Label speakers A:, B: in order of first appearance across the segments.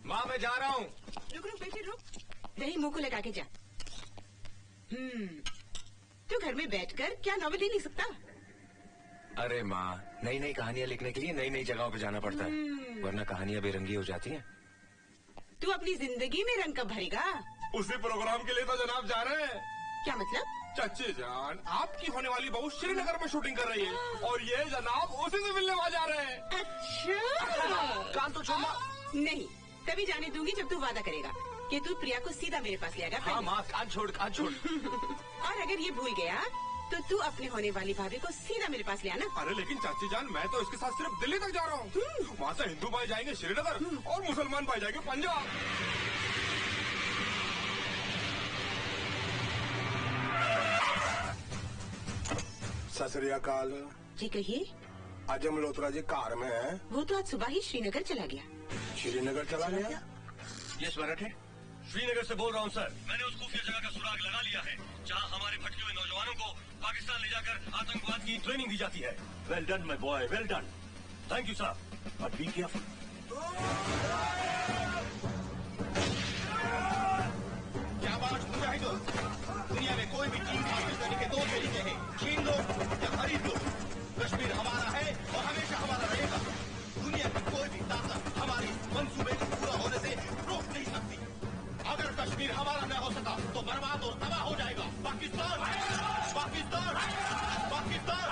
A: माँ मैं जा रहा हूँ।
B: रुक रुक बेटे रुक, दही मुंह को लगा के जा। तू घर में बैठकर क्या नॉवेल ही नहीं सकता?
A: अरे माँ, नई नई कहानियाँ लिखने के लिए नई नई जगहों पे जाना पड़ता है, वरना कहानियाँ बेरंगी हो जाती हैं।
B: तू अपनी जिंदगी में रंग कब भरेगा?
C: उसी प्रोग्राम के लिए तो जनाब जा रहे हैं।
B: क्या मतलब?
C: चाची जान, आपकी होने वाली बहू श्रीनगर में शूटिंग कर रही है और ये जनाब उसी से मिलने वहाँ जा रहे हैं।
B: अच्छा
A: कान तो छोड़ना।
B: नहीं, तभी जाने दूंगी जब तू वादा करेगा कि तू प्रिया को सीधा मेरे पास ले आएगा।
A: हाँ माँ, कान छोड़ कान छोड़।
B: और अगर ये भूल गया तो तू अपने होने वाली भाभी को सीधा मेरे पास ले आना।
C: अरे लेकिन चाची जान, मैं तो इसके साथ सिर्फ दिल्ली तक जा रहा हूँ। वहाँ से हिंदू पाए जाएंगे श्रीनगर और मुसलमान पाए जाएंगे पंजाब।
D: सत श्री अकाल
B: जी कहिए।
D: आज मल्होत्रा जी कार में है।
B: वो तो आज सुबह ही श्रीनगर चला गया।
D: श्रीनगर चला गया?
E: यस मराठे, श्रीनगर से बोल रहा हूँ सर। मैंने उस खुफिया जगह का सुराग लगा लिया है जहाँ हमारे भटके हुए नौजवानों को पाकिस्तान ले जाकर आतंकवाद की ट्रेनिंग दी जाती है। Well done my boy, well done. Thank you sir, but be careful.
F: क्या बात मुजाहिदों, दुनिया में कोई भी चीज हासिल करने के दो तरीके हैं, छीन लो या खरीद लो। कश्मीर हमारा है और हमेशा हमारा रहेगा। दुनिया की कोई भी ताकत हमारी मंसूबे को पूरा होने से रोक नहीं सकती। अगर कश्मीर हमारा न हो सका तो बर्बाद और तबाह हो जाएगा पाकिस्तान। पाकिस्तान, पाकिस्तान।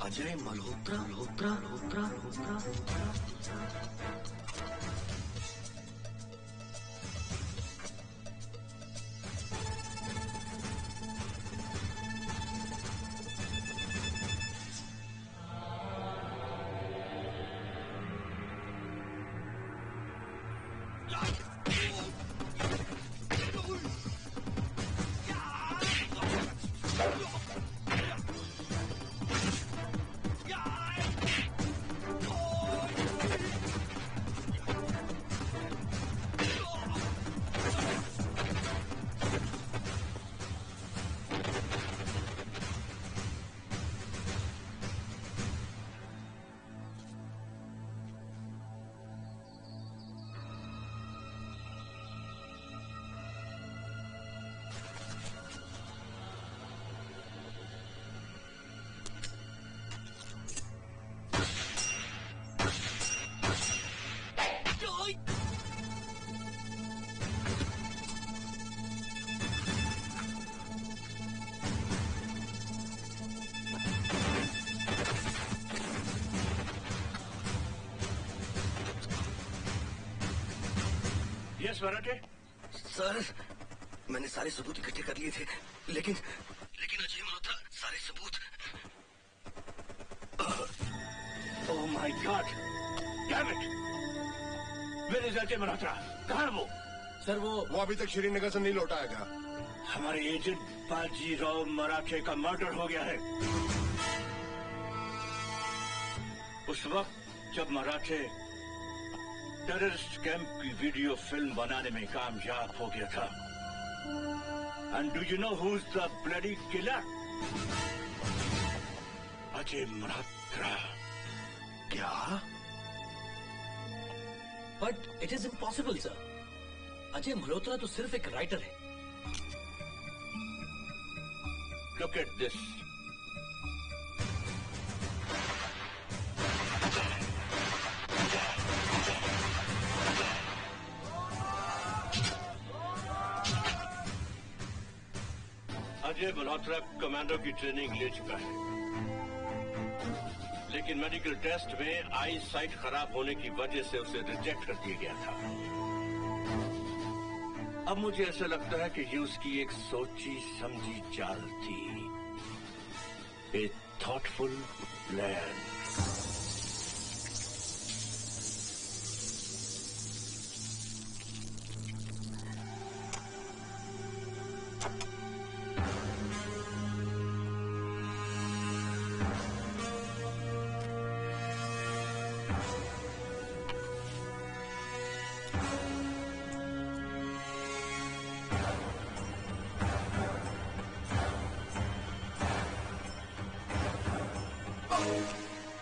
E: अजय मल्होत्रा, मल्होत्रा, मल्होत्रा, मल्होत्रा। यस मराठे। सर, मैंने सारे सबूत इकट्ठे कर लिए थे, लेकिन अजय मल्होत्रा सारे सबूत। Oh my God, damn it! Where is Ajay Malhotra? कहाँ है वो?
D: सर वो अभी तक श्रीनगर से नहीं लौटा है क्या?
E: हमारे एजेंट बाजीराव मराठे का मर्डर हो गया है। उस वक्त जब मराठे टेररिस्ट कैंप की वीडियो फिल्म बनाने में कामयाब हो गया था। And do you know who is the bloody killer? Ajay Malhotra.
G: क्या? But it is impossible sir. Ajay Malhotra तो सिर्फ एक राइटर है।
E: Look at this. Ajay Malhotra commando की ट्रेनिंग ले चुका है, लेकिन मेडिकल टेस्ट में आई साइट खराब होने की वजह से उसे रिजेक्ट कर दिया गया था। अब मुझे ऐसा लगता है कि ये उसकी एक सोची समझी चाल थी, ए थॉटफुल प्लान।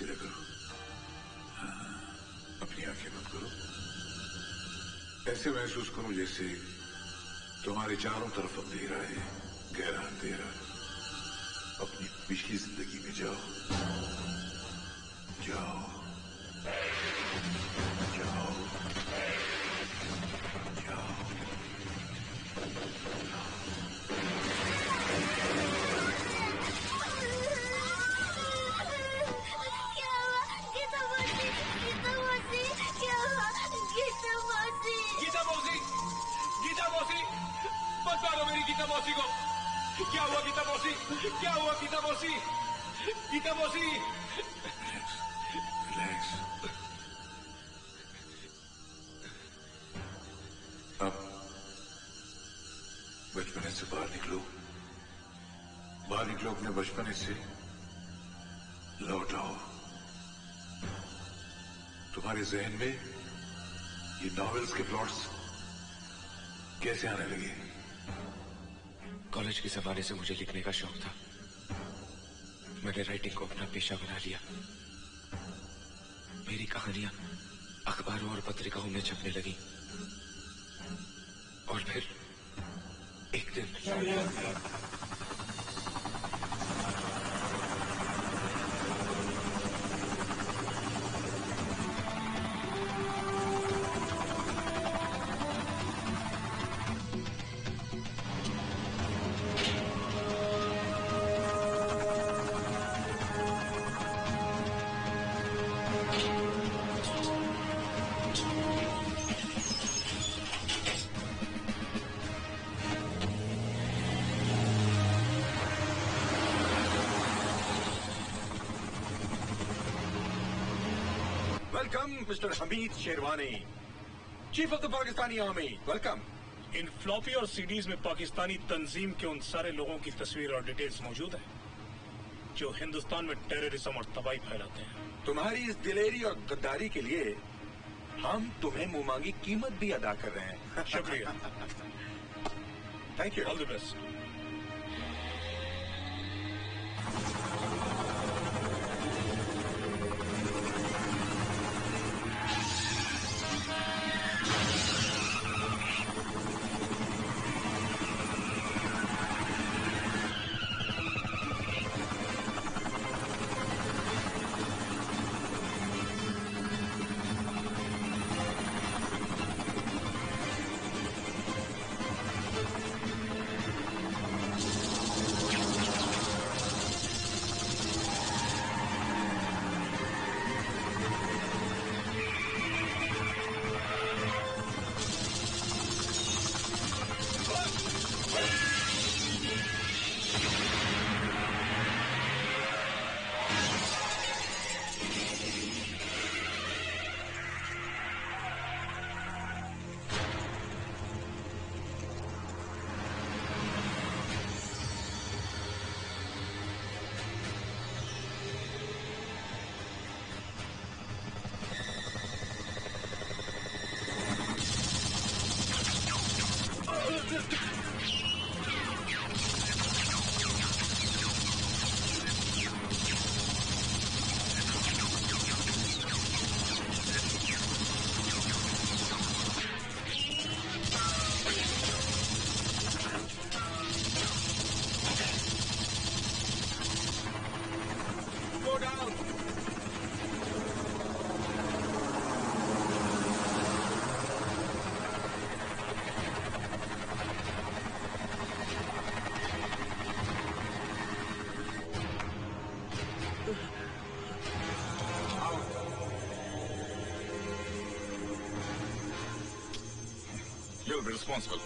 H: सीधे करो। हाँ, अपनी आंखें बंद करो। ऐसे महसूस करो जैसे तुम्हारे चारों तरफ अंधेरा है, गहरा अंधेरा। अपनी पिछली जिंदगी में जाओ, जाओ, जाओ, जाओ।
I: क्या हुआ? गीता मौसी, गीता मौसी, क्या हुआ? गीता मौसी,
C: गीता मौसी, गीता मौसी, मत मारो मेरी गीता मौसी को। क्या हुआ गीता मौसी? क्या हुआ गीता मौसी? गीता मौसी,
H: रिलैक्स। अब बचपने से बाहर निकलो, बाहर निकलो, अपने बचपने से लौट आओ। तुम्हारे जहन में ये नॉवेल्स के प्लॉट्स कैसे आने लगे?
A: कॉलेज के जमाने से मुझे लिखने का शौक था। मैंने राइटिंग को अपना पेशा बना लिया। मेरी कहानियां अखबारों और पत्रिकाओं में छपने लगी। और फिर एक दिन
C: welcome mister Hamid sherwani, chief of the Pakistani army. Welcome.
J: In floppy और सीडीज में पाकिस्तानी तंजीम के उन सारे लोगों की तस्वीर और डिटेल्स मौजूद है जो हिंदुस्तान में टेररिज्म और तबाही फैलाते हैं।
C: तुम्हारी इस दिलेरी और गद्दारी के लिए हम तुम्हें मुंहमांगी कीमत भी अदा कर रहे हैं।
J: शुक्रिया।
C: Thank you.
J: All the best.
C: You'll be responsible.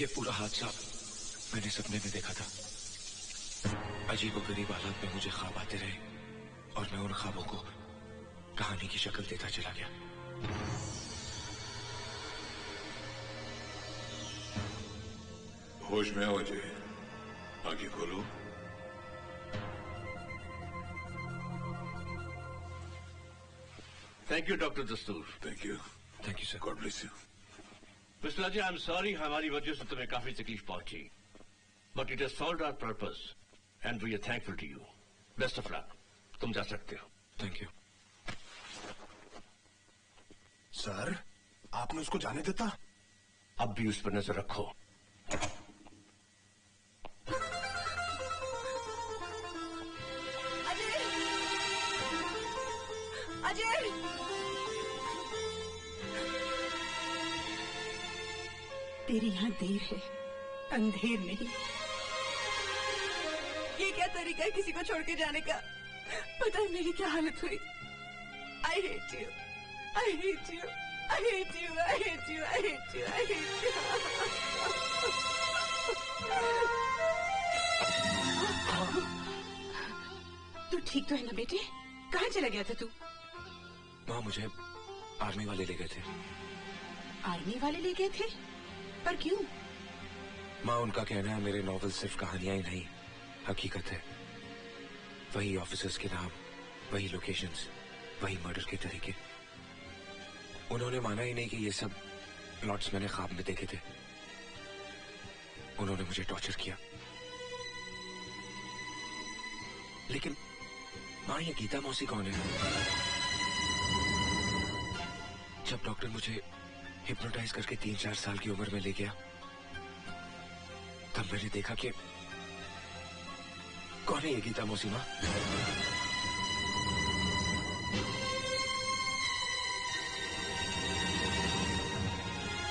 A: ये पूरा हादसा मैंने सपने में देखा था। अजीब और गरीब हालात में मुझे ख्वाब आते रहे और मैं उन ख्वाबों को कहानी की शक्ल देता चला गया।
H: होश में आओ अजय, आंखें खोलो।
E: Thank you doctor Dastoor.
H: Thank you
A: sir.
H: God bless you.
E: Mister Ajay, I am sorry हमारी वजह से तुम्हें काफी तकलीफ पहुंची, but it has solved our purpose and we are thankful to you. Best of luck, तुम जा सकते हो।
A: थैंक यू
C: सर, आपने उसको जाने देता?
E: अब भी उस पर नजर रखो।
K: अजय!
B: तेरी यहाँ देर है, अंधेर नहीं।
K: ये क्या तरीका है किसी को छोड़ के जाने का? पता है मेरी क्या हालत हुई। I hate you. I hate you. I hate you. I hate you. I hate you. I hate you.
B: तू ठीक तो है ना बेटे? कहाँ चला गया था तू?
A: माँ, मुझे आर्मी वाले ले गए थे।
B: आर्मी वाले ले गए थे? पर क्यों?
A: माँ, उनका कहना है मेरे नॉवेल सिर्फ कहानियां ही नहीं, हकीकत है। वही ऑफिसर्स के नाम, वही लोकेशंस, वही मर्डर के तरीके। उन्होंने माना ही नहीं कि ये सब प्लॉट्स मैंने ख्वाब में देखे थे। उन्होंने मुझे टॉर्चर किया। लेकिन माँ, ये गीता मौसी कौन है? जब डॉक्टर मुझे हिप्नोटाइज करके 3-4 साल की उम्र में ले गया, तब मैंने देखा कि कौन है ये गीता मौसी माँ?